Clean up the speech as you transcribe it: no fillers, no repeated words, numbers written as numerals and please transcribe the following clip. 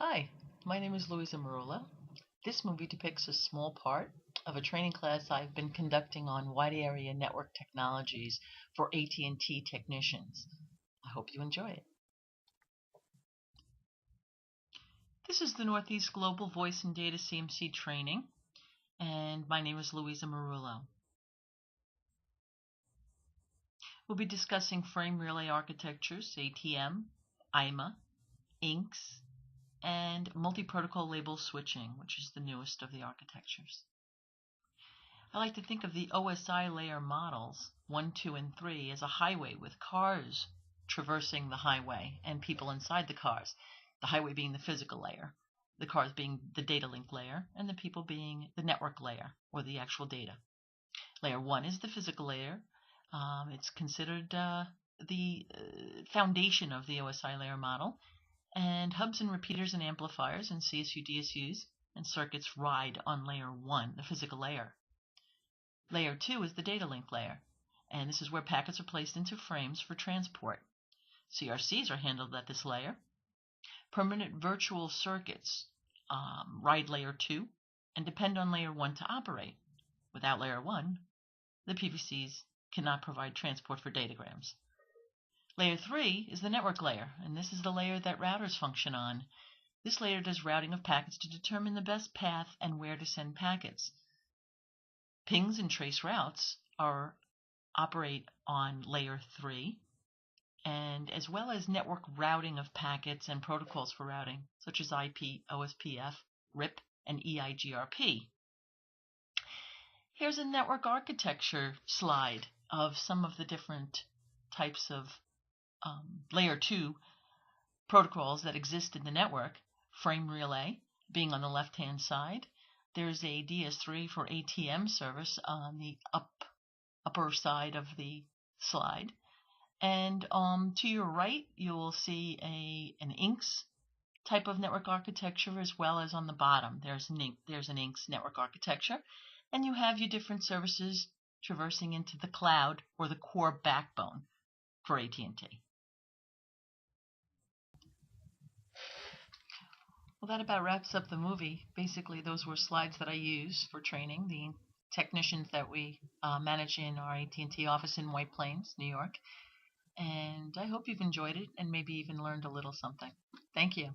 Hi, my name is Louisa Marula. This movie depicts a small part of a training class I've been conducting on wide area network technologies for AT&T technicians. I hope you enjoy it. This is the Northeast Global Voice and Data CMC training, and my name is Louisa Marullo. We'll be discussing frame relay architectures, ATM, IMA, INCS, and multi-protocol label switching, which is the newest of the architectures. I like to think of the OSI layer models, 1, 2, and 3, as a highway with cars traversing the highway and people inside the cars. The highway being the physical layer, the cars being the data link layer, and the people being the network layer, or the actual data. Layer 1 is the physical layer. It's considered the foundation of the OSI layer model. And hubs and repeaters and amplifiers and CSU, DSUs and circuits ride on layer 1, the physical layer. Layer 2 is the data link layer, and this is where packets are placed into frames for transport. CRCs are handled at this layer. Permanent virtual circuits ride layer 2 and depend on layer 1 to operate. Without layer 1, the PVCs cannot provide transport for datagrams. Layer 3 is the network layer, and this is the layer that routers function on. This layer does routing of packets to determine the best path and where to send packets. Pings and trace routes operate on layer 3, and as well as network routing of packets and protocols for routing, such as IP, OSPF, RIP, and EIGRP. Here's a network architecture slide of some of the different types of layer 2 protocols that exist in the network. Frame relay being on the left-hand side. There's a DS3 for ATM service on the upper side of the slide. And to your right, you will see an INCS type of network architecture, as well as on the bottom, there's an INCS network architecture. And you have your different services traversing into the cloud or the core backbone for AT&T. Well, that about wraps up the movie. Basically, those were slides that I use for training the technicians that we manage in our AT&T office in White Plains, New York. And I hope you've enjoyed it and maybe even learned a little something. Thank you.